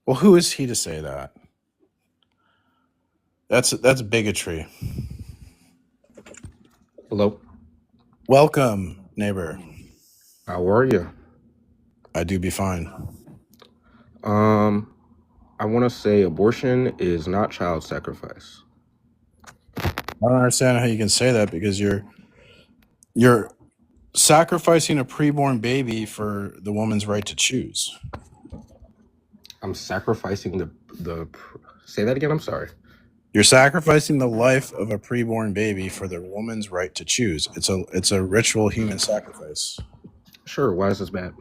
Well, who is he to say that? That's bigotry. Hello. Welcome, neighbor. How are you? I do be fine. I want to say abortion is not child sacrifice. I don't understand how you can say that because you're sacrificing a preborn baby for the woman's right to choose. I'm sacrificing the. Say that again. I'm sorry. You're sacrificing the life of a preborn baby for the woman's right to choose. It's a ritual human sacrifice. Sure. Why is this bad?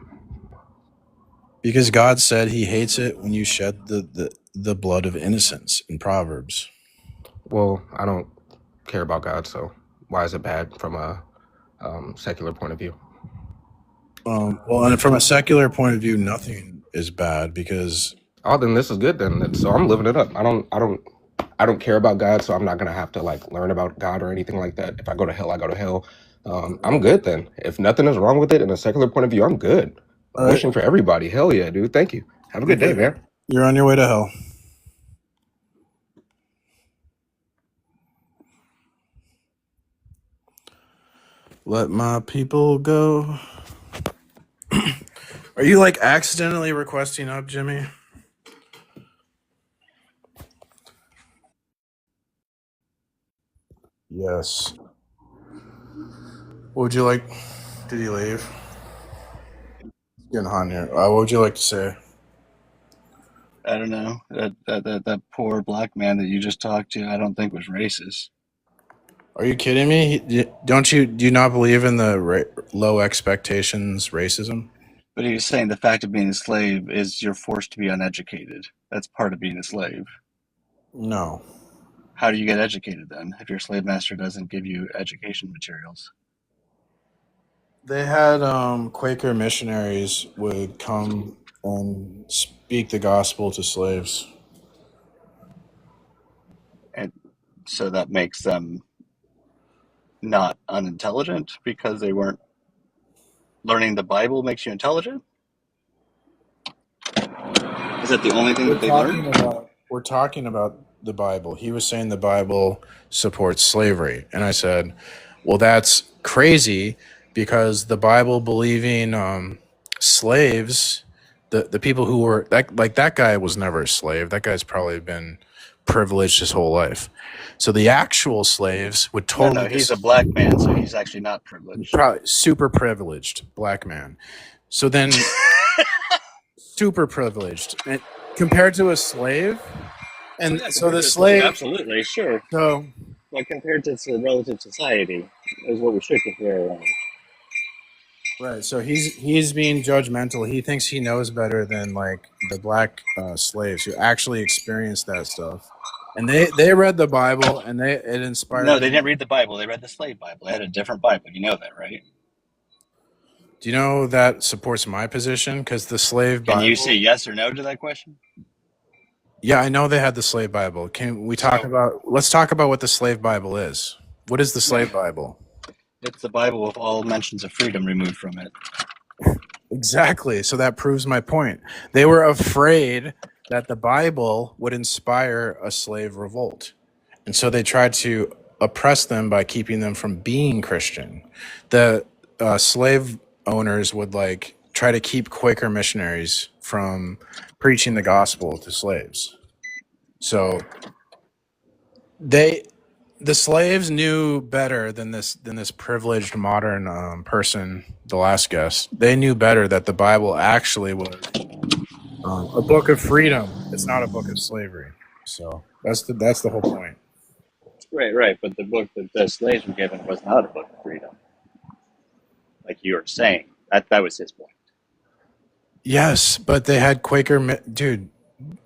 Because God said he hates it when you shed the blood of innocence in Proverbs. Well, I don't care about God, so why is it bad from a secular point of view? Well, and from a secular point of view, nothing is bad because Oh, then this is good. Then so I'm living it up. I don't care about God, so I'm not gonna have to like learn about God or anything like that. If I go to hell, I go to hell. I'm good then. If nothing is wrong with it in a secular point of view, I'm good. all right, Abortion for everybody. Hell yeah, dude. Thank you. Have a good day, man. you're on your way to hell. Let my people go. Are you like accidentally requesting up, Jimmy? Yes. What would you like? Did he leave? It's getting hot in here. What would you like to say? I don't know. That poor black man that you just talked to, I don't think was racist. Are you kidding me? Do you not believe in the low expectations racism? But he was saying the fact of being a slave is you're forced to be uneducated. That's part of being a slave. No. How do you get educated then if your slave master doesn't give you education materials? They had Quaker missionaries would come and speak the gospel to slaves. And so that makes them not unintelligent because they weren't learning the Bible makes you intelligent? Is that the only thing that they learned? We're talking about the Bible. He was saying the Bible supports slavery, and I said, "Well, that's crazy because the Bible believing slaves, the people who were that guy was never a slave. That guy's probably been privileged his whole life. So the actual slaves would totally No, he's a black man, so he's actually not privileged. probably super privileged black man. So then super privileged and compared to a slave, and so the slave Absolutely, sure. so But compared to relative society, is what we should compare. right. So he's being judgmental. He thinks he knows better than like the black slaves who actually experienced that stuff. And they read the Bible and it inspired No, them. they didn't read the Bible. They read the slave Bible. They had a different Bible. You know that, right? Do you know that supports my position? Because the slave Can Bible. you say yes or no to that question? Yeah, I know they had the slave Bible. Can we talk about? Let's talk about what the slave Bible is. What is the slave Bible? It's the Bible with all mentions of freedom removed from it. Exactly. So that proves my point. They were afraid that the Bible would inspire a slave revolt. And so they tried to oppress them by keeping them from being Christian. The slave owners would like try to keep Quaker missionaries from preaching the gospel to slaves. So the slaves knew better than this privileged modern person, the last guest. They knew better that the Bible actually was a book of freedom. It's not a book of slavery. So that's the whole point. Right. But the book that the slaves were given was not a book of freedom, like you were saying. That was his point. Yes, but they had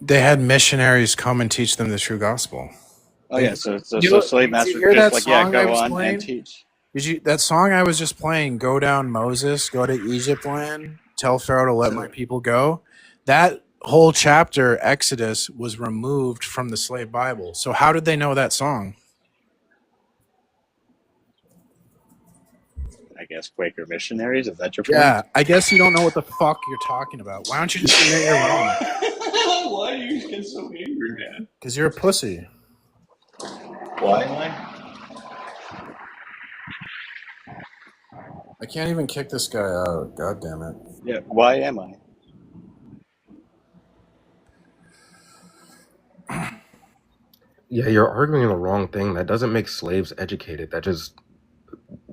they had missionaries come and teach them the true gospel. Oh yeah, so Did slave you masters hear that just song I go was on playing? and teach. That song I was just playing, Go Down Moses, Go to Egypt land, Tell Pharaoh to let my people go? That whole chapter, Exodus, was removed from the slave Bible. So how did they know that song? I guess Quaker missionaries. Is that your point? Yeah, I guess you don't know what the fuck you're talking about. Why don't you just admit you're wrong? Why do you get so angry, man? Because you're a pussy. Why am I? I can't even kick this guy out. God damn it. Yeah, why am I? Yeah, you're arguing the wrong thing. That doesn't make slaves educated. That just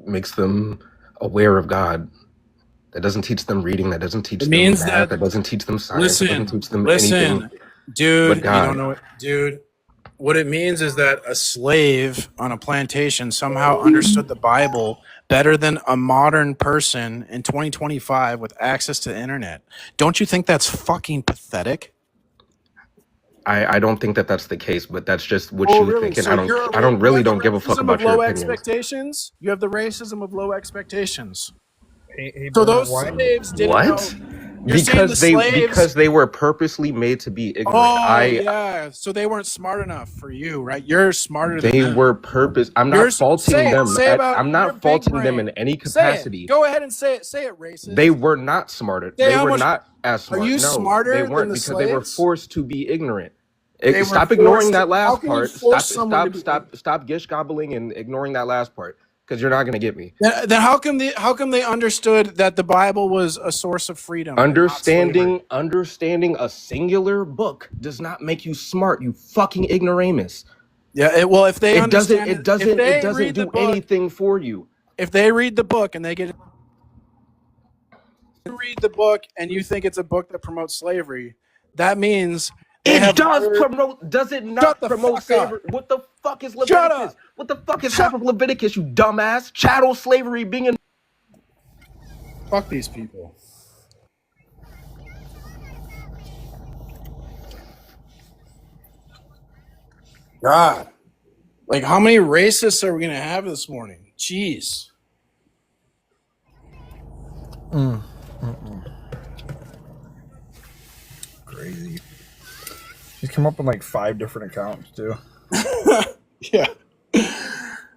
makes them aware of God. That doesn't teach them reading. That doesn't teach It them means math. that. That doesn't teach them science. That doesn't teach them anything Listen, dude. but You don't God. know it, dude. What it means is that a slave on a plantation somehow understood the Bible better than a modern person in 2025 with access to the internet. Don't you think that's fucking pathetic? I don't think that that's the case, but that's just what Oh, you really? think, and So I you don't really have the don't give a fuck racism about of your low opinions. expectations? You have the racism of low expectations. Hey, So Bruno, those why? slaves didn't know. What? You're saying the slaves. Because they were purposely made to be ignorant. Oh, yeah. So they weren't smart enough for you, right? You're smarter than They them. were purpose. I'm not faulting them. I'm not faulting them in any capacity. Go ahead and say it. Say it, racist. They were not smarter. Say They how were much- not as smart. Are you No, smarter they than weren't the because they were slaves? forced to be ignorant. They were Stop ignoring forced that to- last how can you part. force someone to be- Stop gish gobbling and ignoring that last part because you're not gonna get me. Then how come they understood that the Bible was a source of freedom? and not slavery? Understanding a singular book does not make you smart. You fucking ignoramus. Yeah. Well, if they It doesn't read do anything for you. If they read the book and they get you read the book and you think it's a book that promotes slavery, that means they have Does it not Shut the promote fuck up. slavery? What the fuck is Shut Leviticus? up. What the fuck is half of Leviticus, you dumbass? Chattel slavery being in. Fuck these people. God. Like, how many racists are we going to have this morning? Jeez. Crazy. He's come up with like 5 different accounts too. Yeah.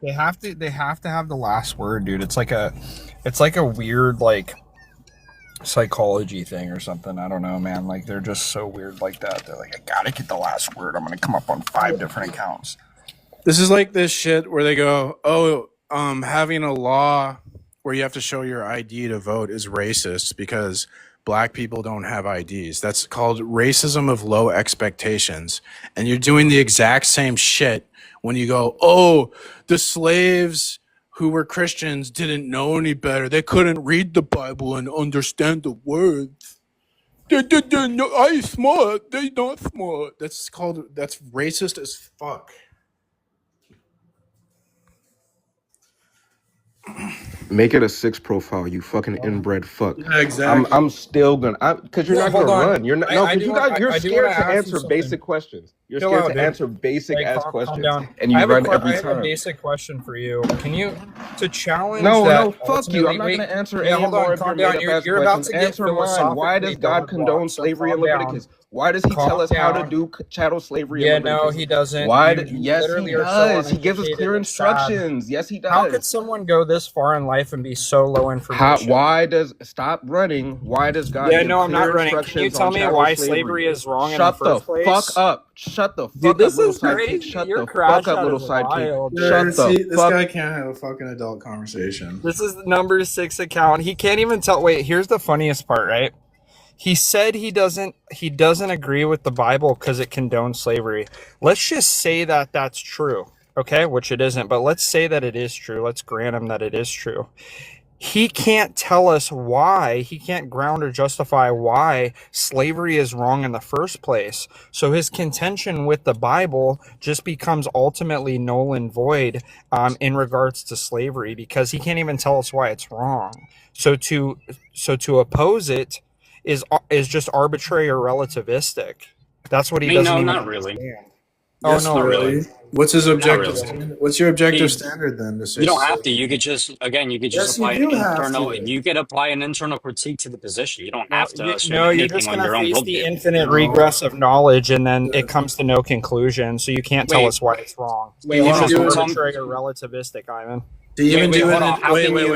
They have to have the last word, dude. It's like a weird like psychology thing or something. I don't know, man. Like they're just so weird like that. They're like, I gotta get the last word. I'm gonna come up on 5 different accounts. This is like this shit where they go, oh, having a law where you have to show your ID to vote is racist because black people don't have IDs. That's called racism of low expectations. And you're doing the exact same shit when you go, oh, the slaves who were Christians didn't know any better. They couldn't read the Bible and understand the words. I smart. They not smart. That's racist as fuck. Make it a 6 profile, you fucking inbred fuck. Yeah, exactly. I'm still gonna, because you're not gonna run. You're not. No, because you're I do scared wanna to ask you answer something. basic questions. You're Chill scared out, to dude. answer basic ass Calm questions, down. and you run every I have a time. basic question for you. Can you challenge No, that? fuck you. I'm not ultimately- gonna answer Yeah, any hold more on, of your calm down. made-up ass You're about questions. to get Answer mine. Why philosophically does God dog condone walked, so slavery in calm down. Leviticus? Why does he Calm tell us how to down. do chattel slavery Yeah, in Leviticus? no, he doesn't. Why? You Yes, he literally are so does. He gives us uneducated clear and sad. instructions. Yes, he does. How could someone go this far in life and be so low information? Stop running? Why does God Yeah, give no, I'm clear not running. Can you instructions tell on me chattel why slavery? slavery is wrong in Shut the first place? fuck up. Shut the fuck Dude, up, this little is sidekick. crazy. Shut Your the crash fuck up, out little is sidekick. wild. Shut the This fuck. guy can't have a fucking adult conversation. This is the number 6 account. He can't even tell. Wait, here's the funniest part, right? He said he doesn't agree with the Bible because it condones slavery. Let's just say that that's true, okay? Which it isn't, but let's say that it is true. Let's grant him that it is true. He can't tell us why. He can't ground or justify why slavery is wrong in the first place. So his contention with the Bible just becomes ultimately null and void in regards to slavery because he can't even tell us why it's wrong. So to oppose it is just arbitrary or relativistic. That's what he doesn't even not really. understand. Yes, Oh, no, not really. What's his objective? really. Standard? What's your objective He- standard then? To say You don't have to. You could just apply Yes, you an do have internal. to. You could apply an internal critique to the position. You don't have to assume No, you're anything just on going your to own face the worldview. infinite No. regress of knowledge, and then it comes to no conclusion. So you can't tell Wait. us why it's wrong. Wait, It's hold just on. arbitrary or relativistic, Ivan. To even Wait, do hold an on. How wait, can wait, you?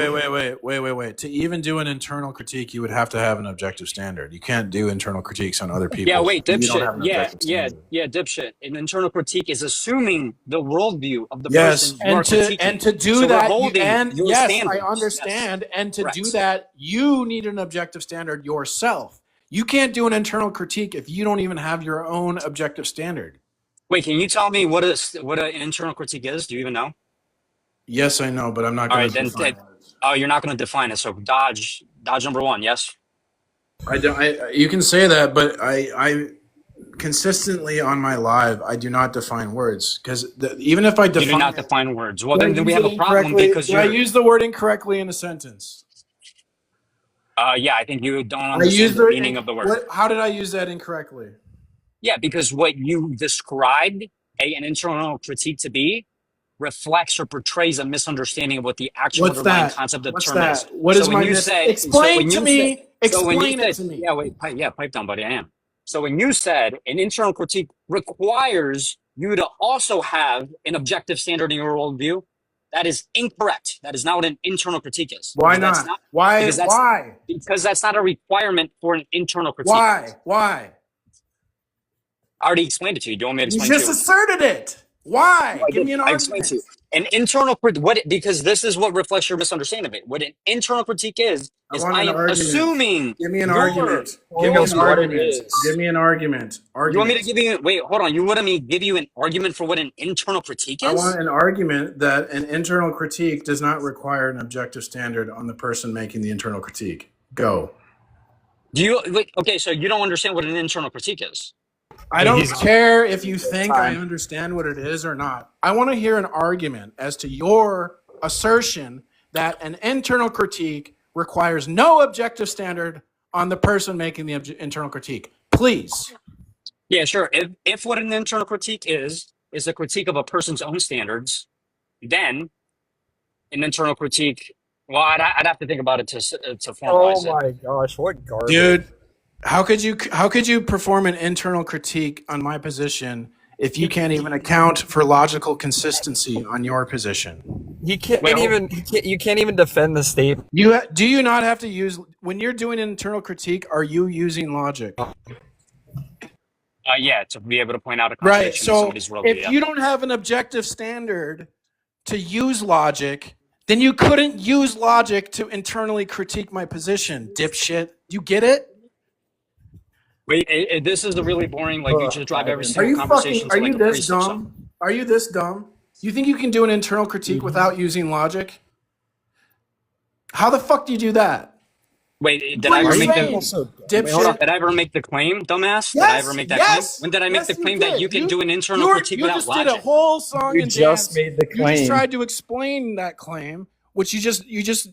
wait. To even do an internal critique, you would have to have an objective standard. You can't do internal critiques on other Yeah, people wait, if you don't dipshit. have an Yeah, objective yeah, standard. yeah, dipshit. An internal critique is assuming the worldview of the Yes, person you are critiquing. and to do So we're that, holding and your yes, I standards. Yes, understand. And to do correct. that, you need an objective standard yourself. You can't do an internal critique if you don't even have your own objective standard. Wait, can you tell me what an internal critique is? Do you even know? Yes, I know, but I'm not All going right, to then. define it. Oh, you're not going to define it. So dodge number one. Yes. I don't. You can say that, but I consistently on my live, I do not define words because even if I You do define not it, define words. Well, did I then we use have it a problem incorrectly? because Did I you're. use the word incorrectly in a sentence? Yeah, I think you don't I understand used the meaning of the word. what? How did I use that incorrectly? Yeah, because what you described an internal critique to be reflects or portrays a misunderstanding of what the actual What's underlying that? concept of the What's term is. that? What So is when my you mis? said, Explain to me. when you Explain it said, to me. yeah, wait, pipe down, buddy, I am. So when you said an internal critique requires you to also have an objective standard in your worldview, that is incorrect. That is not what an internal critique is. Why Because that's not? not, Why? because that's, Why? because that's not a requirement for an internal critique. Why? Why? I already explained it to you. Do you want me to You explain it to just you? asserted it. Why? I Give did. me an I explained to argument. you. An internal because this is what reflects your misunderstanding of it. What an internal critique is I want I an am argument. assuming Give me an your argument. Give me an Almost what it argument. is. Give me an argument. you want me to Argument. give you wait, hold on. You want me to give you an argument for what an internal critique I is? want an argument that an internal critique does not require an objective standard on the person making the internal critique. Go. Do you okay, so you don't understand what an internal critique is. I don't He's care if you think I time. understand what it is or not. I want to hear an argument as to your assertion that an internal critique requires no objective standard on the person making the internal critique. Please. Yeah, sure. If what an internal critique is a critique of a person's own standards, then an internal critique. Well, I'd have to think about it to formalize Oh it. my gosh, what garbage. Dude, how could you perform an internal critique on my position if you can't even account for logical consistency on your position? You can't Wait, you can't even defend the statement. Do you not have to use when you're doing an internal critique? Are you using logic? Yeah, to be able to point out a Right. contradiction in So somebody's worldview. if Yeah. you don't have an objective standard to use logic, then you couldn't use logic to internally critique my position, dipshit. You get it? Wait, this is a really boring. Like, you just drive every Are single you conversation are to like you a this Presup song. dumb? Are you this dumb? You think you can do an internal critique without using logic? How the fuck do you do that? Wait, did What I are ever you make saying? the Wait, hold on. Dipshit. Did I ever make the claim, dumbass? Did I ever make that claim? When did I make the you claim that did. you can do an internal critique You without just did a logic? whole song You and just dance. made the You just claim. tried to explain that claim, which you just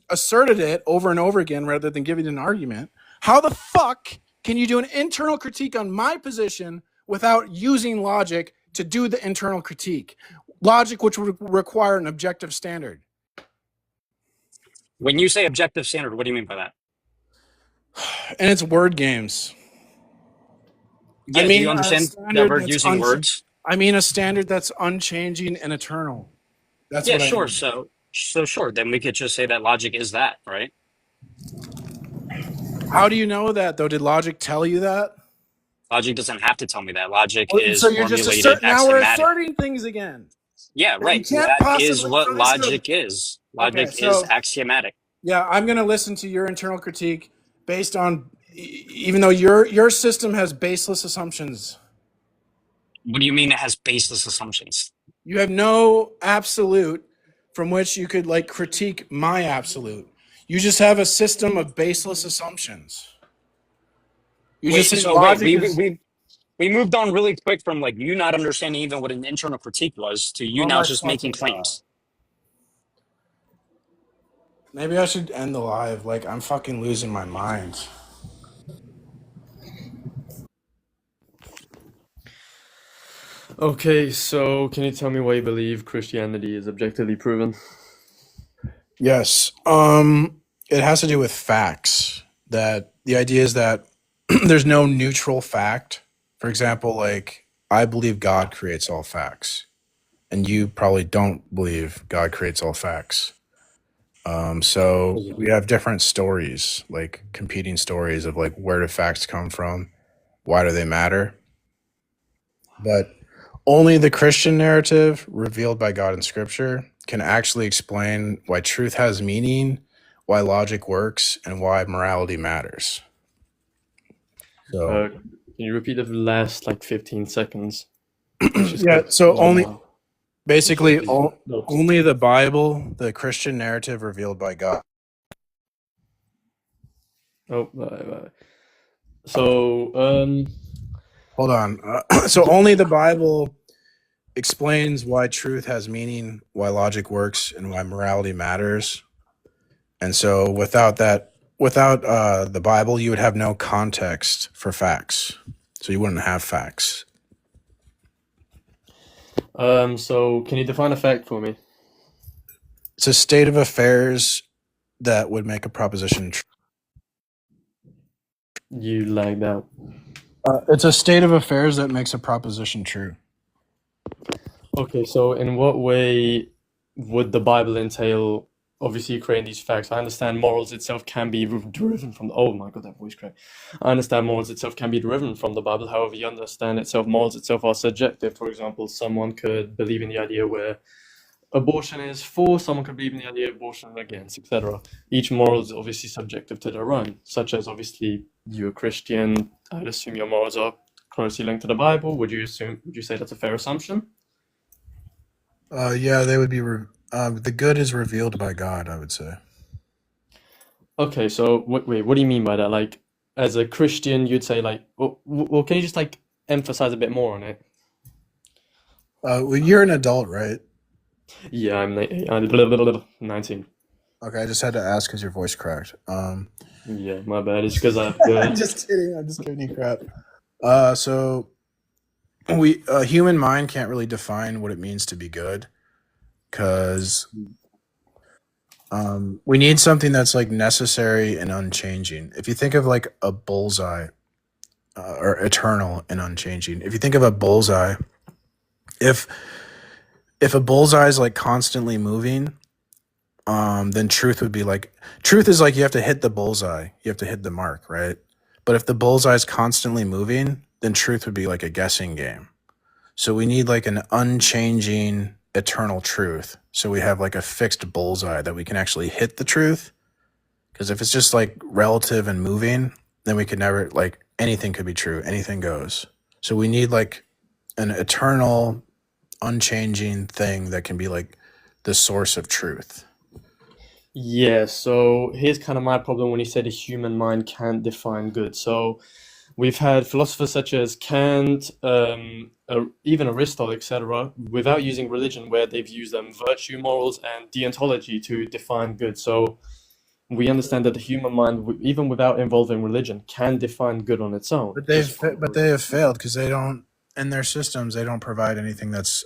asserted it over and over again rather than giving an argument. How the fuck can you do an internal critique on my position without using logic to do the internal critique? Logic which would require an objective standard. When you say objective standard, what do you mean by that? And it's word games. Yeah, do you understand that we're using words? I mean a standard that's unchanging and eternal. That's Yeah, what sure. I mean. So sure. Then we could just say that logic is that, right? How do you know that though? Did logic tell you that? Logic doesn't have to tell me that. Logic is So you're just formulated now we're axiomatic. asserting things again. Yeah, right. can't That is possibly- what so this logic is. Logic Okay, is so- axiomatic. Yeah, I'm going to listen to your internal critique based on, even though your system has baseless assumptions. What do you mean it has baseless assumptions? You have no absolute from which you could like critique my absolute. You just have a system of baseless assumptions. You Wait, just think so logic wait, is- we moved on really quick from like you not understanding even what an internal critique was to you Oh now my just making fucking claims. Maybe I should end the live. Like I'm fucking losing my mind. Okay, so can you tell me why you believe Christianity is objectively proven? Yes. It has to do with facts. That the idea is that there's no neutral fact. For example, like I believe God creates all facts, and you probably don't believe God creates all facts. So we have different stories, like competing stories of like where do facts come from, why do they matter? But only the Christian narrative revealed by God in Scripture can actually explain why truth has meaning, why logic works, and why morality matters. So Can you repeat the last like 15 seconds? It's just yeah, so only basically notes. only the Bible, the Christian narrative revealed by God. Oh, so Hold on. So only the Bible explains why truth has meaning, why logic works, and why morality matters. And so without the Bible, you would have no context for facts. So you wouldn't have facts. so can you define a fact for me? It's a state of affairs that would make a proposition true. You lagged out. It's a state of affairs that makes a proposition true. Okay, so in what way would the Bible entail obviously creating these facts? I understand morals itself can be driven from oh my god, that voice crack. I understand morals itself can be driven from the Bible. However, you understand itself, morals itself are subjective. For example, someone could believe in the idea where abortion is for, someone could believe in the idea of abortion against, etc. Each moral is obviously subjective to their own, such as obviously you're a Christian, I'd assume your morals are closely linked to the Bible. Would you say that's a fair assumption? Yeah, they would be. The good is revealed by God, I would say. Okay, so wait, what do you mean by that? Like, as a Christian, you'd say like, well, can you just like emphasize a bit more on it? Well, you're an adult, right? Yeah, I'm 19. Okay, I just had to ask because your voice cracked. Yeah, my bad. It's because I'm I'm just kidding. I'm just giving you crap. So a human mind can't really define what it means to be good, because we need something that's like necessary and unchanging. If you think of like a bullseye, or eternal and unchanging. If you think of a bullseye, if a bullseye is like constantly moving, then truth would be like, truth is like you have to hit the bullseye, you have to hit the mark, right? But if the bullseye is constantly moving, then truth would be like a guessing game. So we need like an unchanging eternal truth. So we have like a fixed bullseye that we can actually hit the truth. Because if it's just like relative and moving, then we could never, like, anything could be true, anything goes. So we need like an eternal, unchanging thing that can be like the source of truth. Yeah, so here's kind of my problem when you said the human mind can't define good. So we've had philosophers such as Kant, even Aristotle, etc., without using religion, where they've used virtue, morals, and deontology to define good. So we understand that the human mind, even without involving religion, can define good on its own. But they have failed because they don't, in their systems, they don't provide anything that's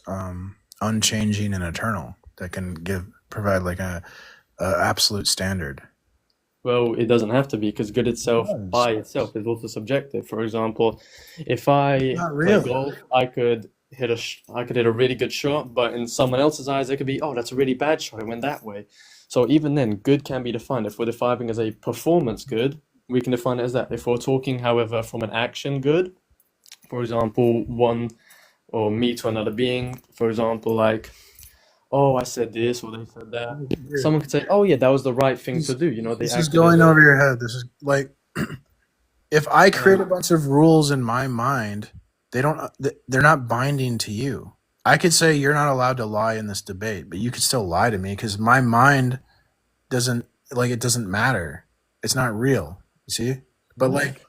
unchanging and eternal that can provide like a absolute standard. Well, it doesn't have to be, because good itself by itself is also subjective. For example, if I play golf, I could hit a really good shot, but in someone else's eyes, it could be, oh, that's a really bad shot. It went that way. So even then, good can be defined. If we're defining as a performance good, we can define it as that. If we're talking, however, from an action good, for example, one or me to another being, for example, like, oh, I said this or they said that. Someone could say, oh yeah, that was the right thing to do. You know, this is going over your head. This is like, if I create a bunch of rules in my mind, they're not binding to you. I could say you're not allowed to lie in this debate, but you could still lie to me because my mind doesn't, like, it doesn't matter. It's not real. You see? But like,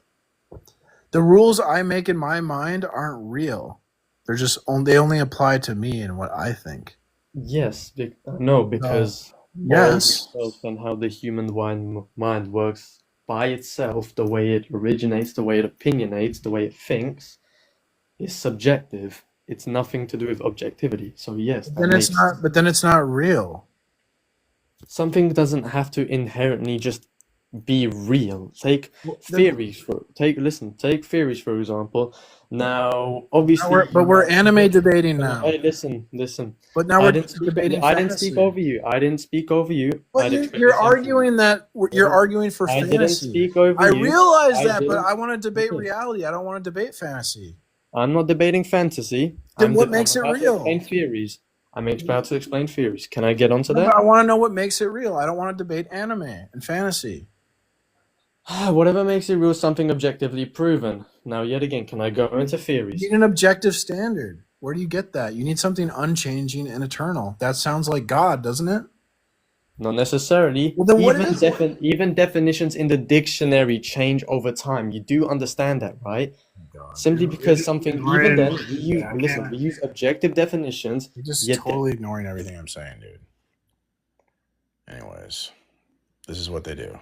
the rules I make in my mind aren't real. They're just they only apply to me and what I think. Yes, no, because yes, and how the human mind works by itself, the way it originates, the way it opinionates, the way it thinks, is subjective. It's nothing to do with objectivity. So yes, then it's not. But then it's not real. Something doesn't have to inherently just be real. Take theories for take theories for example. Now, obviously, But we're anime debating now. Hey, listen. But now I we're didn't speak. debating I didn't speak fantasy. over you. I didn't speak over you. But I'd expect you're the same from you. arguing that you're arguing for I didn't fantasy. speak over I you. realize I that, but didn't. I want to debate Okay. reality. I don't want to debate fantasy. I'm not debating fantasy. Then what makes it about to real? explain theories. I'm about to explain theories. Can I get onto No, that? but I want to know what makes it real. I don't want to debate anime and fantasy. Whatever makes it real, something objectively proven. Now, yet again, can I go into theories? You need an objective standard. Where do you get that? You need something unchanging and eternal. That sounds like God, doesn't it? Not necessarily. Well, then what is it? Even definitions in the dictionary change over time. You do understand that, right? God. Simply because something, even then, we use objective definitions. You're just yet totally ignoring everything I'm saying, dude. Anyways, this is what they do.